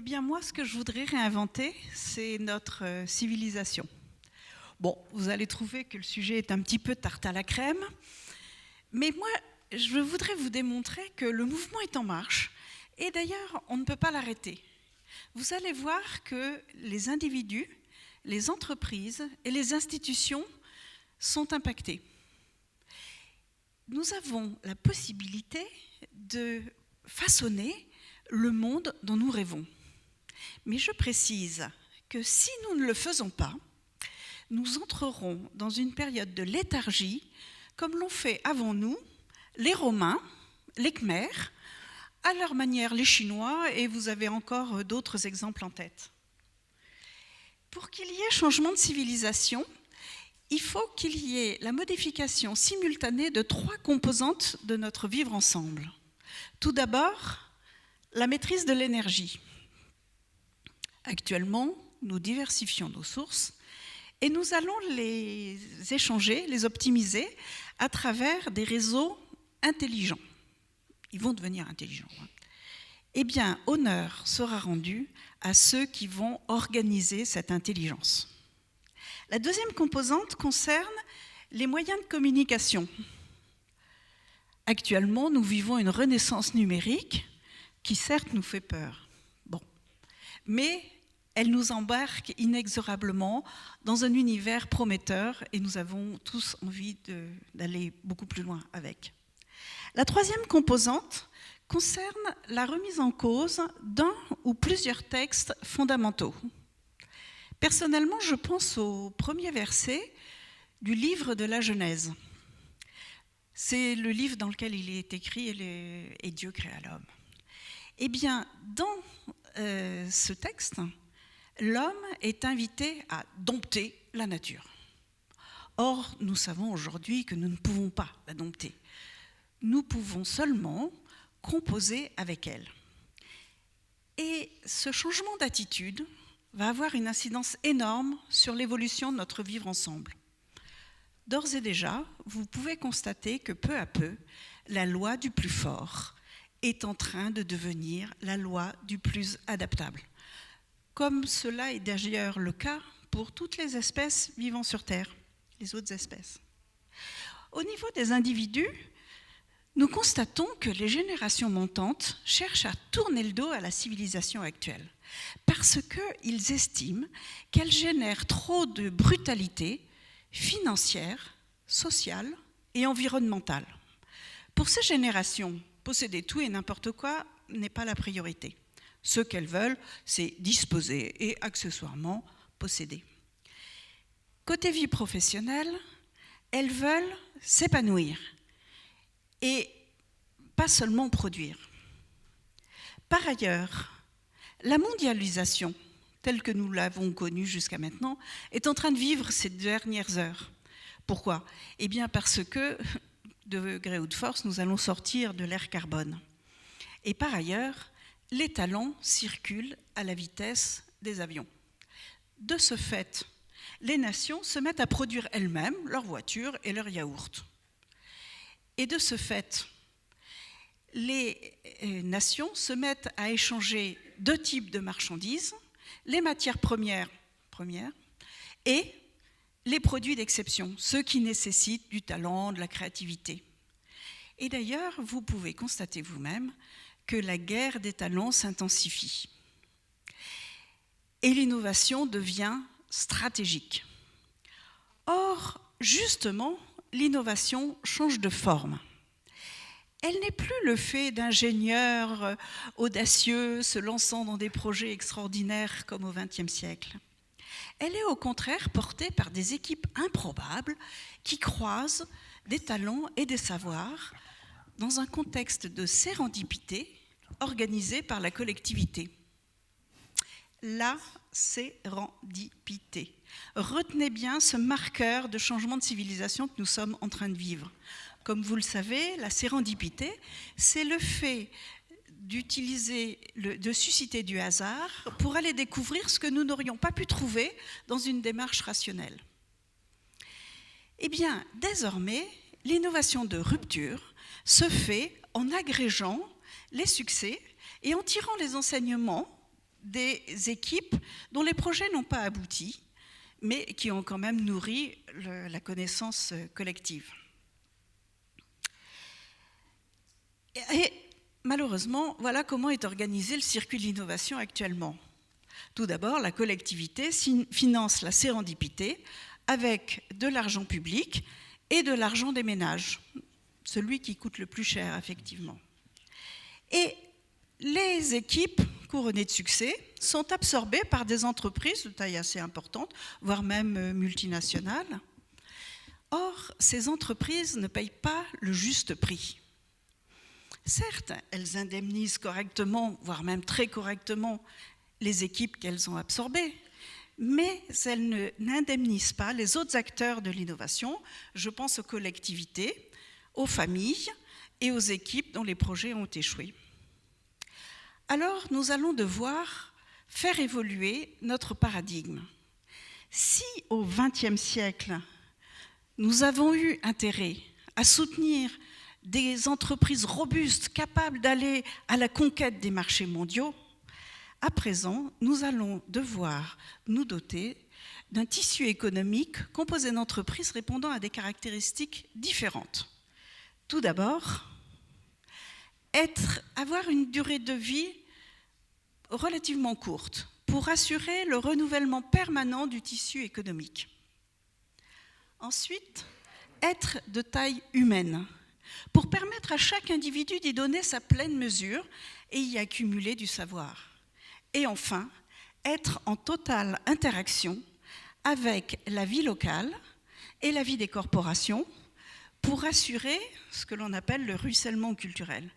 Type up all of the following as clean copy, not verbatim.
bien, moi, ce que je voudrais réinventer, c'est notre civilisation. Bon, vous allez trouver que le sujet est un petit peu tarte à la crème, mais moi, je voudrais vous démontrer que le mouvement est en marche, et d'ailleurs, on ne peut pas l'arrêter. Vous allez voir que les individus, les entreprises et les institutions sont impactés. Nous avons la possibilité de façonner le monde dont nous rêvons. Mais je précise que si nous ne le faisons pas, nous entrerons dans une période de léthargie, comme l'ont fait avant nous les Romains, les Khmers, à leur manière les Chinois, et vous avez encore d'autres exemples en tête. Pour qu'il y ait changement de civilisation, il faut qu'il y ait la modification simultanée de 3 composantes de notre vivre ensemble. Tout d'abord, la maîtrise de l'énergie. Actuellement, nous diversifions nos sources et nous allons les échanger, les optimiser à travers des réseaux intelligents. Ils vont devenir intelligents. Eh bien, honneur sera rendu à ceux qui vont organiser cette intelligence. La deuxième composante concerne les moyens de communication. Actuellement, nous vivons une renaissance numérique qui certes nous fait peur, mais elle nous embarque inexorablement dans un univers prometteur et nous avons tous envie d'aller beaucoup plus loin avec. La troisième composante concerne la remise en cause d'un ou plusieurs textes fondamentaux. Personnellement, je pense au premier verset du livre de la Genèse. C'est le livre dans lequel il est écrit « Et Dieu créa l'homme ». Eh bien, dans ce texte, l'homme est invité à dompter la nature. Or, nous savons aujourd'hui que nous ne pouvons pas la dompter. Nous pouvons seulement composer avec elle. Et ce changement d'attitude va avoir une incidence énorme sur l'évolution de notre vivre ensemble. D'ores et déjà, vous pouvez constater que peu à peu, la loi du plus fort est en train de devenir la loi du plus adaptable. Comme cela est d'ailleurs le cas pour toutes les espèces vivant sur Terre, les autres espèces. Au niveau des individus, nous constatons que les générations montantes cherchent à tourner le dos à la civilisation actuelle parce qu'ils estiment qu'elle génère trop de brutalité financière, sociale et environnementale. Pour ces générations, posséder tout et n'importe quoi n'est pas la priorité. Ce qu'elles veulent, c'est disposer et accessoirement posséder. Côté vie professionnelle, elles veulent s'épanouir et pas seulement produire. Par ailleurs, la mondialisation, telle que nous l'avons connue jusqu'à maintenant, est en train de vivre ces dernières heures. Pourquoi ? Eh bien parce que, de gré ou de force, nous allons sortir de l'ère carbone. Et par ailleurs, les talents circulent à la vitesse des avions. De ce fait, les nations se mettent à produire elles-mêmes leurs voitures et leurs yaourts. Et de ce fait, les nations se mettent à échanger 2 types de marchandises, les matières premières et les produits d'exception, ceux qui nécessitent du talent, de la créativité. Et d'ailleurs, vous pouvez constater vous-même que la guerre des talents s'intensifie. Et l'innovation devient stratégique. Or, justement, l'innovation change de forme. Elle n'est plus le fait d'ingénieurs audacieux se lançant dans des projets extraordinaires comme au XXe siècle. Elle est au contraire portée par des équipes improbables qui croisent des talents et des savoirs dans un contexte de sérendipité organisé par la collectivité. La sérendipité. Retenez bien ce marqueur de changement de civilisation que nous sommes en train de vivre. Comme vous le savez, la sérendipité, c'est le fait de susciter du hasard pour aller découvrir ce que nous n'aurions pas pu trouver dans une démarche rationnelle. Eh bien, désormais, l'innovation de rupture se fait en agrégeant les succès et en tirant les enseignements des équipes dont les projets n'ont pas abouti, mais qui ont quand même nourri la connaissance collective. Et malheureusement, voilà comment est organisé le circuit de l'innovation actuellement. Tout d'abord, la collectivité finance la sérendipité avec de l'argent public et de l'argent des ménages, celui qui coûte le plus cher, effectivement. Et les équipes couronnées de succès sont absorbées par des entreprises de taille assez importante, voire même multinationales. Or, ces entreprises ne payent pas le juste prix. Certes, elles indemnisent correctement, voire même très correctement, les équipes qu'elles ont absorbées, mais elles n'indemnisent pas les autres acteurs de l'innovation. Je pense aux collectivités, aux familles et aux équipes dont les projets ont échoué. Alors, nous allons devoir faire évoluer notre paradigme. Si au XXe siècle, nous avons eu intérêt à soutenir des entreprises robustes capables d'aller à la conquête des marchés mondiaux, à présent, nous allons devoir nous doter d'un tissu économique composé d'entreprises répondant à des caractéristiques différentes. Tout d'abord, avoir une durée de vie relativement courte pour assurer le renouvellement permanent du tissu économique. Ensuite, être de taille humaine pour permettre à chaque individu d'y donner sa pleine mesure et y accumuler du savoir. Et enfin, être en totale interaction avec la vie locale et la vie des corporations pour assurer ce que l'on appelle le ruissellement culturel,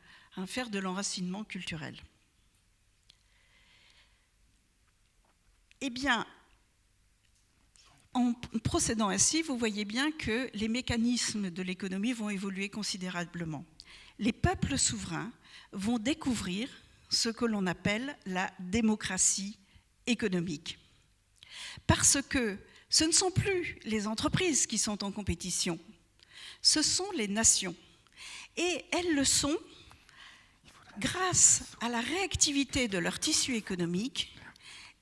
faire de l'enracinement culturel. Eh bien, en procédant ainsi, vous voyez bien que les mécanismes de l'économie vont évoluer considérablement. Les peuples souverains vont découvrir ce que l'on appelle la démocratie économique. Parce que ce ne sont plus les entreprises qui sont en compétition, ce sont les nations. Et elles le sont grâce à la réactivité de leur tissu économique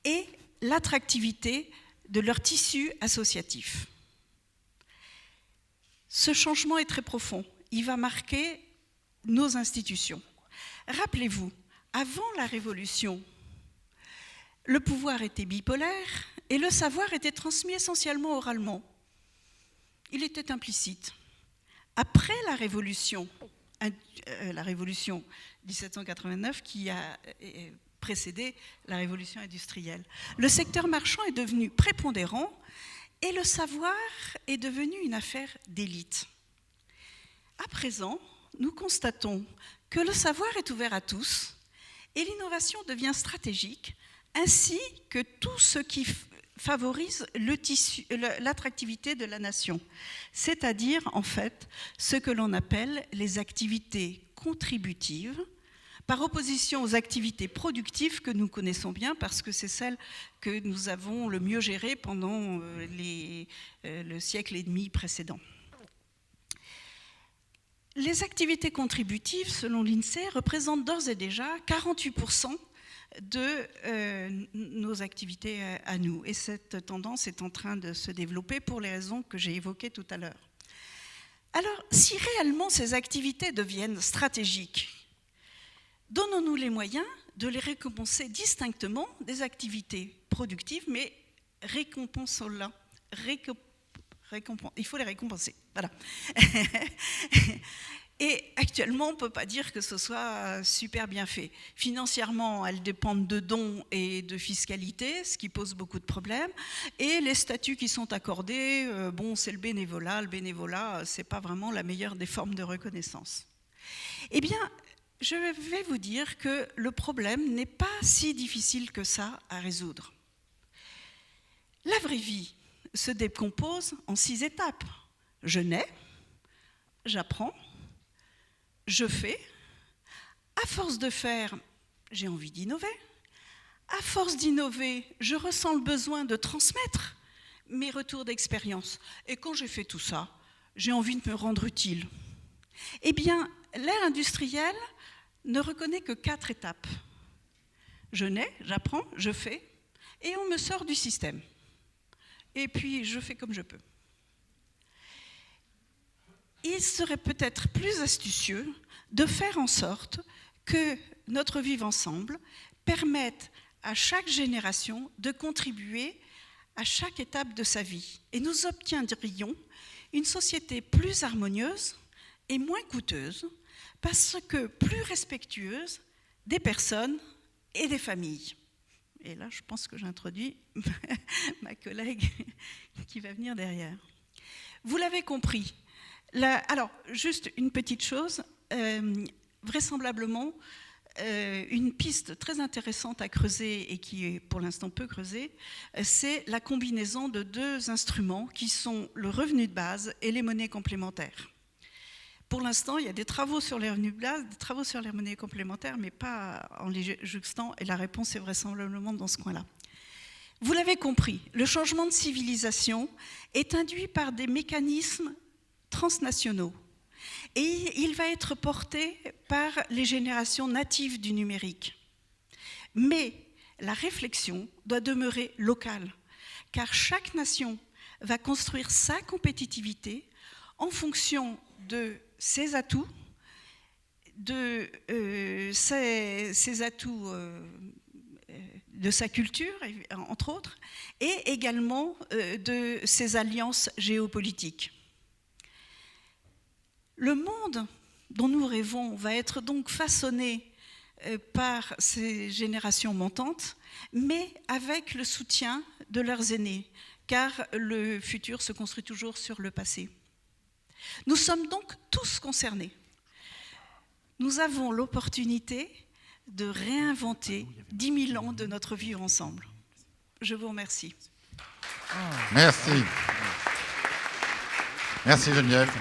et l'attractivité de leur tissu associatif. Ce changement est très profond. Il va marquer nos institutions. Rappelez-vous, avant la Révolution, le pouvoir était bipolaire et le savoir était transmis essentiellement oralement. Il était implicite. Après la Révolution 1789 qui a précédé la révolution industrielle, le secteur marchand est devenu prépondérant et le savoir est devenu une affaire d'élite. À présent, nous constatons que le savoir est ouvert à tous et l'innovation devient stratégique, ainsi que tout ce qui favorise l'attractivité de la nation, c'est-à-dire en fait ce que l'on appelle les activités contributives, par opposition aux activités productives que nous connaissons bien parce que c'est celles que nous avons le mieux gérées pendant le siècle et demi précédent. Les activités contributives, selon l'INSEE, représentent d'ores et déjà 48% de nos activités à nous. Et cette tendance est en train de se développer pour les raisons que j'ai évoquées tout à l'heure. Alors, si réellement ces activités deviennent stratégiques, donnons-nous les moyens de les récompenser distinctement des activités productives, mais récompensons-les. Il faut les récompenser. Voilà. Et actuellement, on ne peut pas dire que ce soit super bien fait. Financièrement, elles dépendent de dons et de fiscalité, ce qui pose beaucoup de problèmes. Et les statuts qui sont accordés, c'est le bénévolat. Le bénévolat, ce n'est pas vraiment la meilleure des formes de reconnaissance. Eh bien, je vais vous dire que le problème n'est pas si difficile que ça à résoudre. La vraie vie se décompose en 6 étapes. Je nais, j'apprends, je fais, à force de faire, j'ai envie d'innover, à force d'innover, je ressens le besoin de transmettre mes retours d'expérience. Et quand j'ai fait tout ça, j'ai envie de me rendre utile. Eh bien, l'ère industrielle ne reconnaît que 4 étapes. Je nais, j'apprends, je fais, et on me sort du système. Et puis, je fais comme je peux. Il serait peut-être plus astucieux de faire en sorte que notre vivre ensemble permette à chaque génération de contribuer à chaque étape de sa vie. Et nous obtiendrions une société plus harmonieuse et moins coûteuse, parce que plus respectueuse des personnes et des familles. Et là, je pense que j'introduis ma collègue qui va venir derrière. Vous l'avez compris. Alors, juste une petite chose. Vraisemblablement, une piste très intéressante à creuser et qui est pour l'instant peu creusée, c'est la combinaison de deux instruments qui sont le revenu de base et les monnaies complémentaires. Pour l'instant, il y a des travaux sur les revenus de base, des travaux sur les monnaies complémentaires, mais pas en les juxtant, et la réponse est vraisemblablement dans ce coin-là. Vous l'avez compris, le changement de civilisation est induit par des mécanismes transnationaux. Et il va être porté par les générations natives du numérique. Mais la réflexion doit demeurer locale, car chaque nation va construire sa compétitivité en fonction de ses atouts, de ses atouts de sa culture, entre autres, et également de ses alliances géopolitiques. Le monde dont nous rêvons va être donc façonné par ces générations montantes, mais avec le soutien de leurs aînés, car le futur se construit toujours sur le passé. Nous sommes donc tous concernés. Nous avons l'opportunité de réinventer 10 000 ans de notre vie ensemble. Je vous remercie. Merci. Merci Geneviève.